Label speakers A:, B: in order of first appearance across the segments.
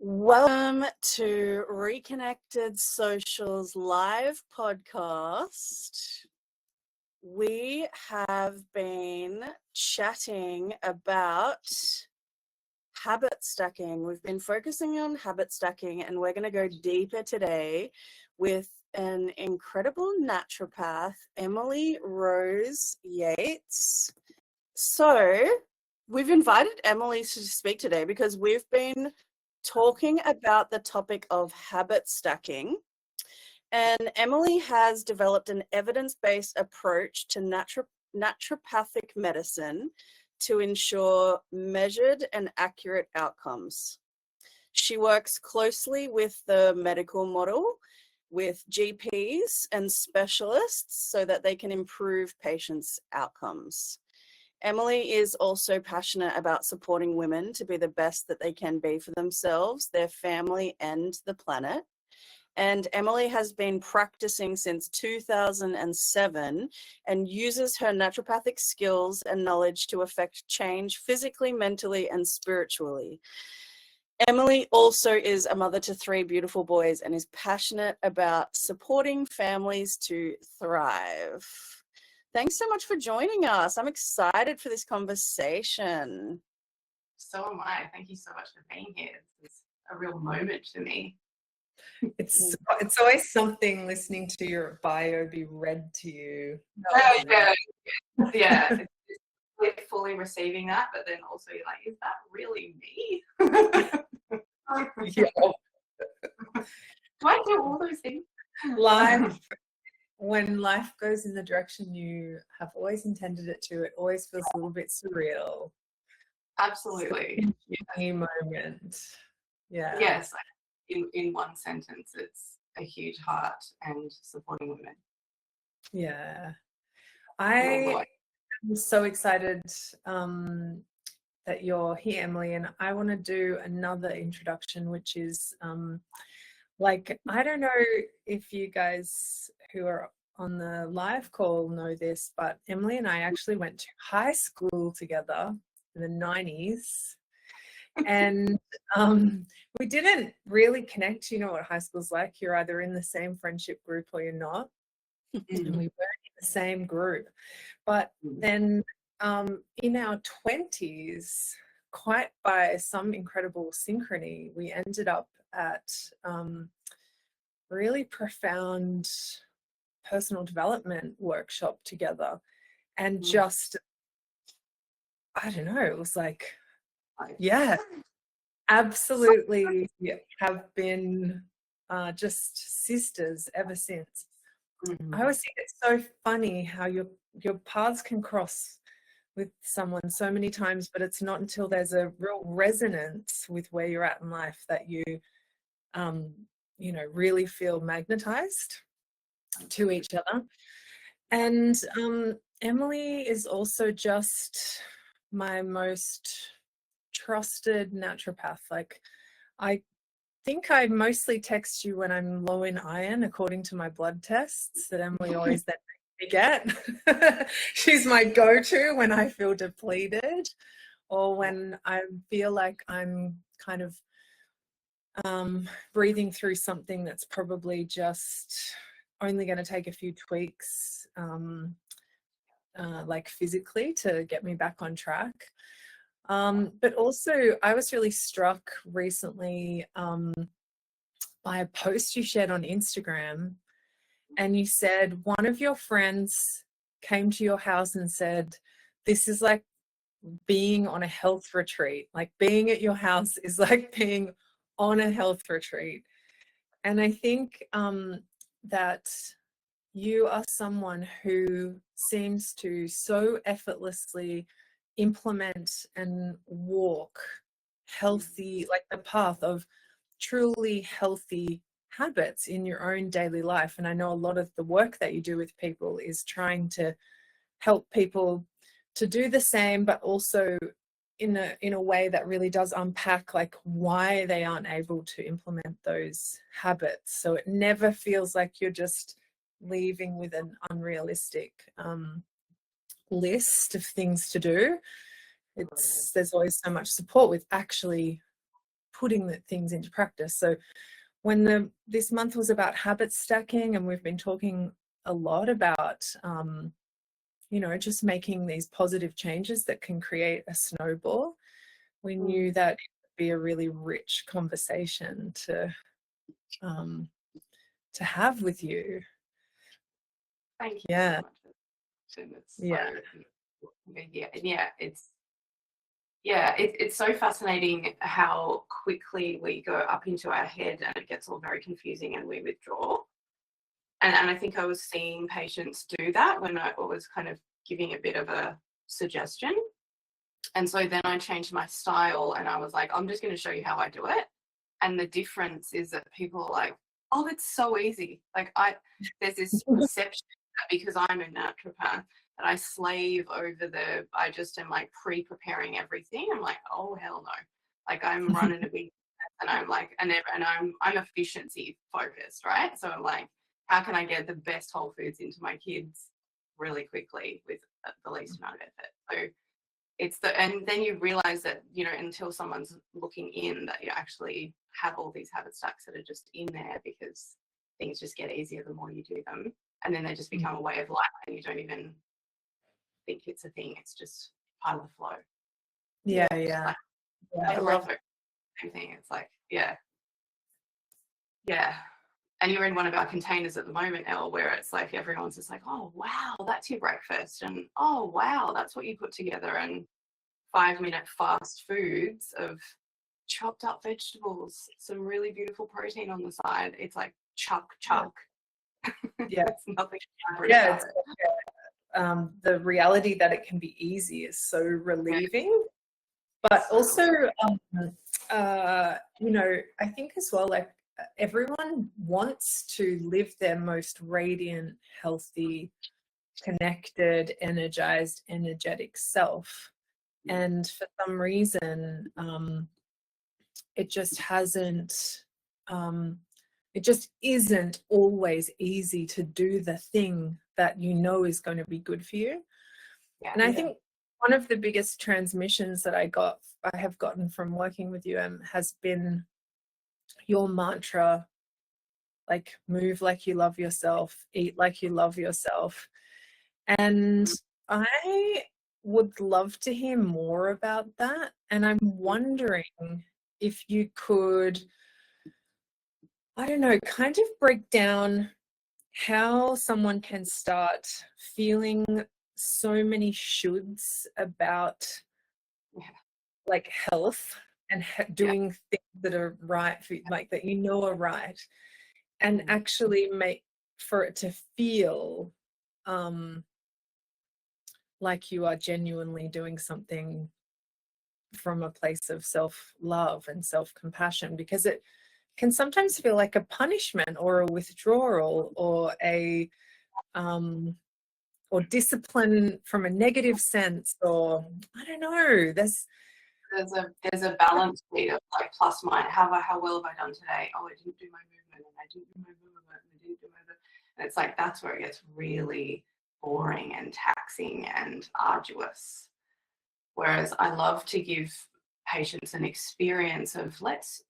A: Welcome to Reconnected Social's live podcast. We have been chatting about habit stacking. We've been focusing on habit stacking, and we're going to go deeper today with an incredible naturopath, Emily Rose Yates. So we've invited Emily to speak today because we've been talking about the topic of habit stacking, and Emily has developed an evidence-based approach to naturopathic medicine to ensure measured and accurate outcomes. She works closely with the medical model, with GPs and specialists so that they can improve patients' outcomes. Emily is also passionate about supporting women to be the best that they can be for themselves, their family, and the planet. And Emily has been practicing since 2007 and uses her naturopathic skills and knowledge to affect change physically, mentally, and spiritually. Emily also is a mother to 3 beautiful boys and is passionate about supporting families to thrive. Thanks so much for joining us. I'm excited for this conversation.
B: So am I. Thank you so much for being here. It's a real moment for me.
C: It's always something listening to your bio be read to you.
B: Yeah. It's fully receiving that, but then also you're like, is that really me?
C: Yeah.
B: Do I do all those things?
C: When life goes in the direction you have always intended it to, it always feels a little bit surreal.
B: Absolutely.
C: Any moment. Yeah.
B: Yes. In one sentence, it's a huge heart and supporting women.
C: Yeah. I am so excited that you're here, Emily, and I want to do another introduction, which is I don't know if you guys who are on the live call know this, but Emily and I actually went to high school together in the 90s. And we didn't really connect. You know what high school's like. You're either in the same friendship group or you're not. And we weren't in the same group. But then in our 20s, quite by some incredible synchrony, we ended up at really profound personal development workshop together. And just, I don't know, it was like, yeah, absolutely have been just sisters ever since. I always think it's so funny how your paths can cross with someone so many times, but it's not until there's a real resonance with where you're at in life that you really feel magnetized to each other. And Emily is also just my most trusted naturopath. Like, I think I mostly text you when I'm low in iron, according to my blood tests that Emily always then makes me get. She's my go-to when I feel depleted, or when I feel like I'm kind of breathing through something that's probably just only going to take a few tweaks, like physically, to get me back on track. But also, I was really struck recently by a post you shared on Instagram, and you said one of your friends came to your house and said, this is like being on a health retreat. Like, being at your house is like being on a health retreat. And I think that you are someone who seems to so effortlessly implement and walk healthy, like the path of truly healthy habits in your own daily life. And I know a lot of the work that you do with people is trying to help people to do the same, but also in a way that really does unpack like why they aren't able to implement those habits. So it never feels like you're just leaving with an unrealistic list of things to do. There's always so much support with actually putting the things into practice. So when this month was about habit stacking, and we've been talking a lot about just making these positive changes that can create a snowball, we knew that it would be a really rich conversation to have with you.
B: Thank you
C: Yeah.
B: so much. It's
C: Yeah.
B: It's so fascinating how quickly we go up into our head and it gets all very confusing and we withdraw. And I think I was seeing patients do that when I was kind of giving a bit of a suggestion. And so then I changed my style and I was like, I'm just going to show you how I do it. And the difference is that people are like, oh, it's so easy. Like there's this perception that because I'm a naturopath that I slave over I just am like pre-preparing everything. I'm like, oh, hell no. Like I'm running a big and I'm like, and I'm efficiency focused, right? So I'm like, how can I get the best whole foods into my kids really quickly with the least amount of effort? So and then you realize that, until someone's looking in, that you actually have all these habit stacks that are just in there because things just get easier the more you do them. And then they just become a way of life and you don't even think it's a thing. It's just part of the flow.
C: Yeah.
B: I love it. Same thing. It's like, yeah. And you're in one of our containers at the moment, Elle, where it's like everyone's just like, oh, wow, that's your breakfast. And, oh, wow, that's what you put together. And 5-minute fast foods of chopped up vegetables, some really beautiful protein on the side. It's like chuck.
C: Yeah.
B: It's nothing about it.
C: The reality that it can be easy is so relieving. But also, I think as well, like everyone wants to live their most radiant, healthy, connected, energized, energetic self. And for some reason, it just hasn't, it just isn't always easy to do the thing that you know is going to be good for you. And I think one of the biggest transmissions that I have gotten from working with you, has been your mantra, like move like you love yourself, eat like you love yourself. And I would love to hear more about that. And I'm wondering if you could, I don't know, kind of break down how someone can start feeling so many shoulds about like health and doing things that are right for you, like that are right, and actually make for it to feel like you are genuinely doing something from a place of self-love and self-compassion, because it can sometimes feel like a punishment or a withdrawal or a or discipline from a negative sense, or I don't know. There's
B: a balance sheet of like plus minus. How well have I done today? Oh, I didn't do my movement, and I didn't do my movement, and I didn't do my movement. And it's like that's where it gets really boring and taxing and arduous. Whereas I love to give patients an experience of let's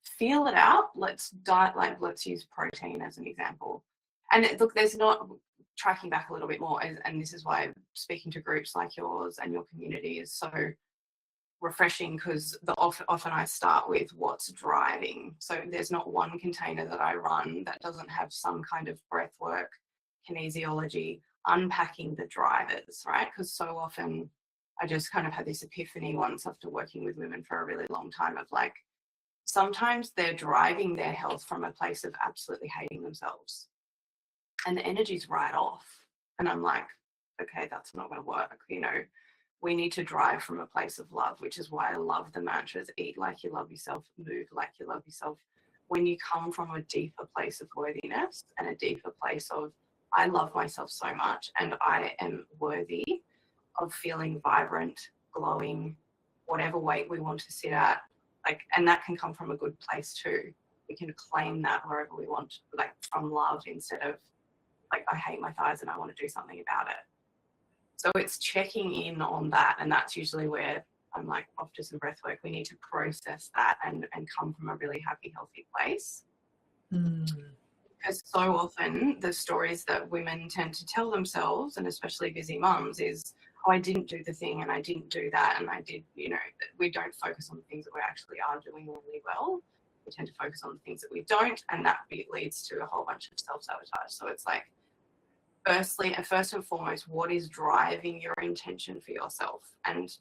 B: feel it out. Let's diet, like let's use protein as an example. And look, there's not tracking back a little bit more, and this is why speaking to groups like yours and your community is so refreshing, because often I start with what's driving. So there's not one container that I run that doesn't have some kind of breath work, kinesiology, unpacking the drivers, right? Because so often I just kind of had this epiphany once after working with women for a really long time of like, sometimes they're driving their health from a place of absolutely hating themselves. And the energy's right off. And I'm like, okay, that's not going to work. We need to drive from a place of love, which is why I love the mantras, eat like you love yourself, move like you love yourself. When you come from a deeper place of worthiness and a deeper place of, I love myself so much and I am worthy of feeling vibrant, glowing, whatever weight we want to sit at. Like, and that can come from a good place too. We can claim that wherever we want, like from love, instead of like, I hate my thighs and I want to do something about it. So it's checking in on that. And that's usually where I'm like off to some breath work. We need to process that and come from a really happy, healthy place. Because so often the stories that women tend to tell themselves, and especially busy mums, is, oh, I didn't do the thing and I didn't do that and I did, you know, we don't focus on the things that we actually are doing really well. We tend to focus on the things that we don't, and that leads to a whole bunch of self-sabotage. So it's like, first and foremost, what is driving your intention for yourself? And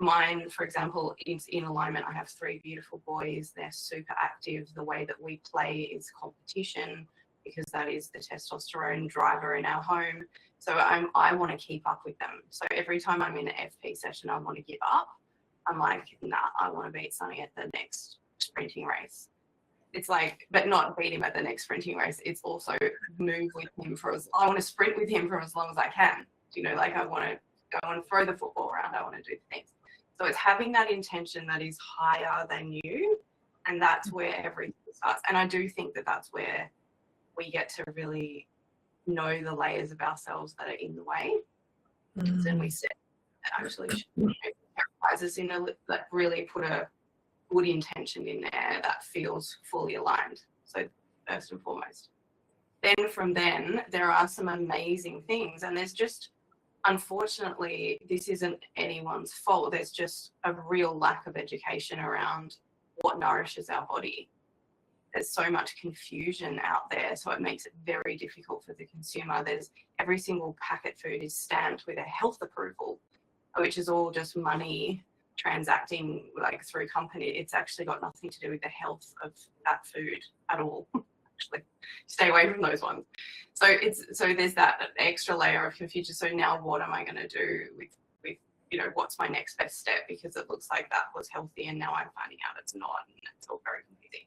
B: mine, for example, is in alignment. I have 3 beautiful boys. They're super active. The way that we play is competition, because that is the testosterone driver in our home. So I want to keep up with them. So every time I'm in an FP session, I want to give up. I'm like, nah, I want to beat Sonny at the next sprinting race. It's like, but not beat him at the next sprinting race. It's also move with him I want to sprint with him for as long as I can. You know, like I want to go and throw the football around. I want to do things. So it's having that intention that is higher than you, and that's where everything starts. And I do think that that's where we get to really know the layers of ourselves that are in the way. Because then we set actually us in that really put a good intention in there that feels fully aligned. So first and foremost. Then from then, there are some amazing things, and there's just, unfortunately, this isn't anyone's fault. There's just a real lack of education around what nourishes our body. There's so much confusion out there, so it makes it very difficult for the consumer. Every single packet food is stamped with a health approval, which is all just money transacting like through company. It's actually got nothing to do with the health of that food at all. Actually, stay away from those ones. So there's that extra layer of confusion. So now what am I going to do with you know, what's my next best step? Because it looks like that was healthy and now I'm finding out it's not, and it's all very confusing.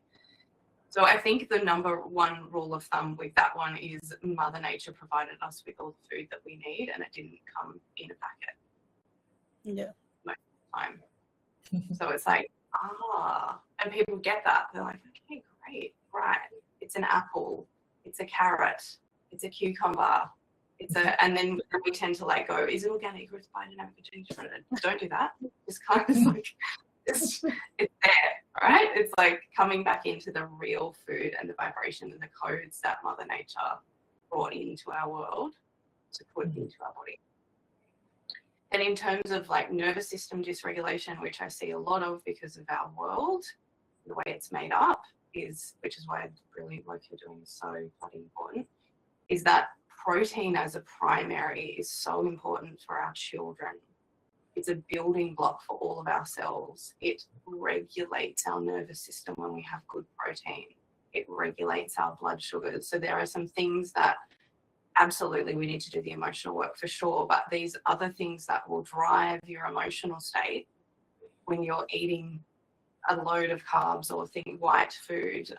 B: So I think the number one rule of thumb with that one is Mother Nature provided us with all the food that we need, and it didn't come in a packet.
A: Yeah.
B: Most of the time. So it's like, and people get that. They're like, okay, great, right. It's an apple, it's a carrot, it's a cucumber, and then we tend to like go, is it organic or is it biodynamic? Don't do that. Just kind of like, it's there, right? It's like coming back into the real food and the vibration and the codes that Mother Nature brought into our world to put into our body. And in terms of like nervous system dysregulation, which I see a lot of because of our world, the way it's made up which is why brilliant work you're doing is so bloody important, is that protein as a primary is so important for our children. It's a building block for all of our cells. It regulates our nervous system when we have good protein. It regulates our blood sugars. So there are some things that absolutely we need to do the emotional work for sure, but these other things that will drive your emotional state when you're eating a load of carbs or white food,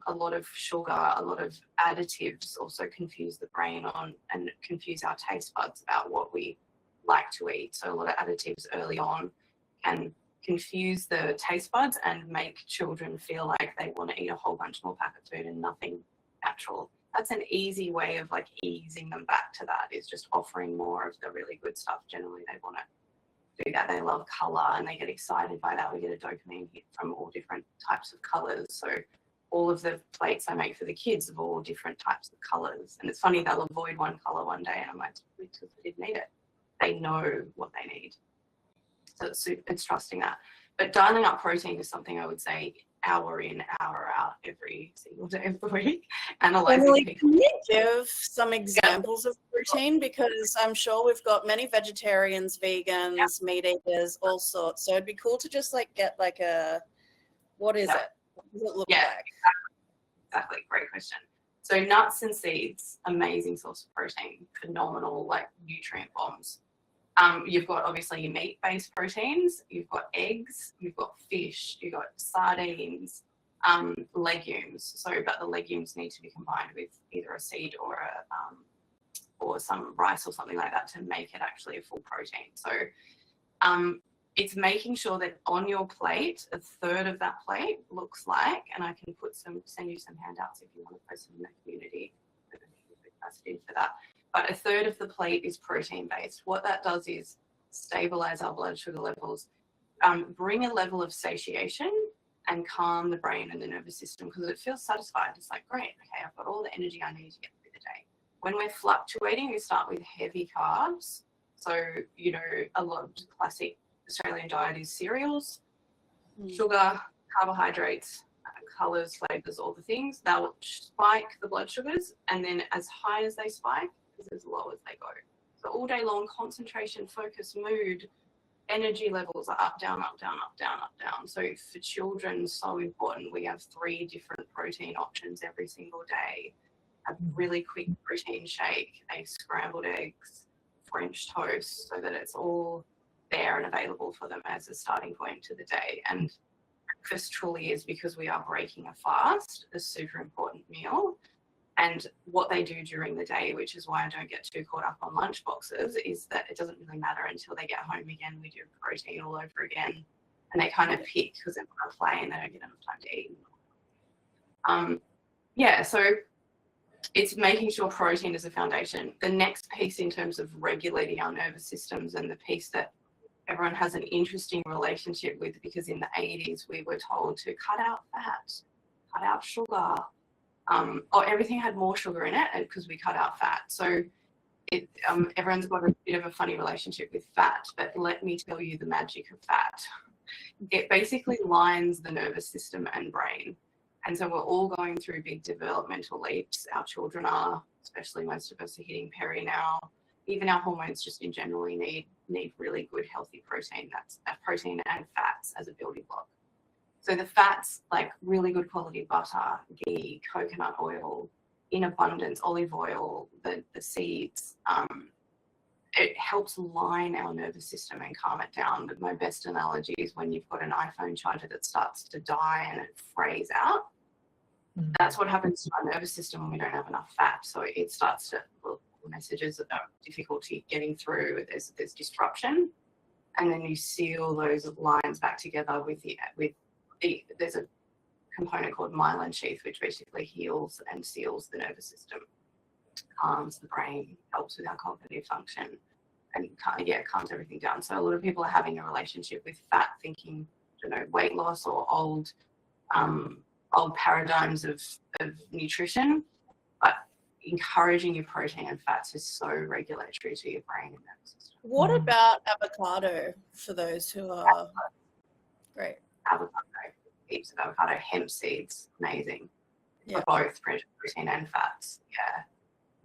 B: a lot of sugar, a lot of additives also confuse the brain and confuse our taste buds about what we like to eat. So a lot of additives early on can confuse the taste buds and make children feel like they want to eat a whole bunch more packet food and nothing natural. That's an easy way of like easing them back to that, is just offering more of the really good stuff. Generally they want to do that. They love color and they get excited by that. We get a dopamine hit from all different types of colors. So all of the plates I make for the kids of all different types of colors. And it's funny, they'll avoid one color one day and I'm like, because they didn't need it. They know what they need. So it's trusting that. But dialing up protein is something I would say hour in, hour out every single day of the week.
A: Emily, can you give some examples of protein? Because I'm sure we've got many vegetarians, vegans, meat eaters, all sorts. So it'd be cool to just like get like what is it? What does it look like?
B: Exactly. Great question. So nuts and seeds, amazing source of protein, phenomenal, like nutrient bombs. You've got obviously your meat-based proteins, you've got eggs, you've got fish, you've got sardines, legumes. So, but the legumes need to be combined with either a seed or some rice or something like that to make it actually a full protein. So, it's making sure that on your plate, a third of that plate looks like, and I can send you some handouts if you want to post them in the community. Capacity for that. But a third of the plate is protein based. What that does is stabilize our blood sugar levels, bring a level of satiation and calm the brain and the nervous system, because it feels satisfied. It's like, great, okay, I've got all the energy I need to get through the day. When we're fluctuating, we start with heavy carbs. So, you know, a lot of classic Australian diet is cereals, sugar, carbohydrates, colours, flavours, all the things. They'll spike the blood sugars, and then as high as they spike is as low as they go. So all day long, concentration, focus, mood, energy levels are up, down, up, down, up, down, up, down. So for children, so important. We have 3 different protein options every single day. A really quick protein shake, a scrambled eggs, French toast, so that it's all there and available for them as a starting point to the day. And breakfast truly is, because we are breaking a fast, a super important meal. And what they do during the day, which is why I don't get too caught up on lunch boxes, is that it doesn't really matter until they get home again. We do protein all over again, and they kind of pick because they're going to play and they don't get enough time to eat. So it's making sure protein is a foundation. The next piece in terms of regulating our nervous systems, and the piece that everyone has an interesting relationship with, because in the 80s we were told to cut out fat, cut out sugar, or everything had more sugar in it because we cut out fat. So everyone's got a bit of a funny relationship with fat, but let me tell you the magic of fat. It basically lines the nervous system and brain. And so we're all going through big developmental leaps. Our children are, especially most of us are hitting peri now. Even our hormones just in general need really good, healthy protein. That's protein and fats as a building block. So the fats, like really good quality butter, ghee, coconut oil, in abundance, olive oil, the seeds, it helps line our nervous system and calm it down. But my best analogy is when you've got an iPhone charger that starts to die and it frays out. That's what happens to our nervous system when we don't have enough fat. So it starts to, messages of difficulty getting through, there's disruption, and then you seal those lines back together with there's a component called myelin sheath, which basically heals and seals the nervous system, calms the brain, helps with our cognitive function, and calms everything down. So a lot of people are having a relationship with fat, thinking, weight loss or old paradigms of nutrition, but encouraging your protein and fats is so regulatory to your brain and nervous system.
A: What about avocado for those who are great?
B: Avocado, heaps of avocado, hemp seeds, amazing. For both protein and fats.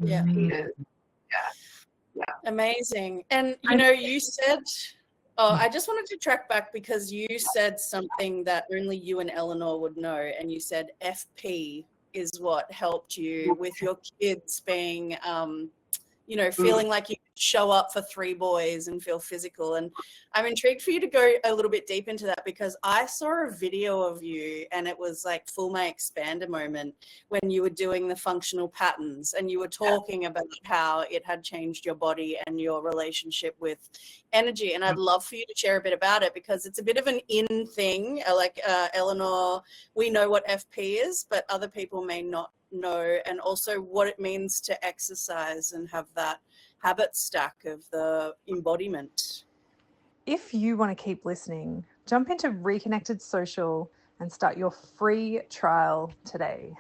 A: Yeah. Amazing. And you said, I just wanted to track back because you said something that only you and Eleanor would know, and you said FP is what helped you with your kids being, feeling like you could show up for 3 boys and feel physical. And I'm intrigued for you to go a little bit deep into that, because I saw a video of you and it was like full my expander moment when you were doing the functional patterns and you were talking about how it had changed your body and your relationship with energy. And I'd love for you to share a bit about it, because it's a bit of an in thing. Eleanor, we know what FP is, but other people may not know, and also what it means to exercise and have that habit stack of the embodiment.
C: If you want to keep listening, jump into Reconnected Social and start your free trial today.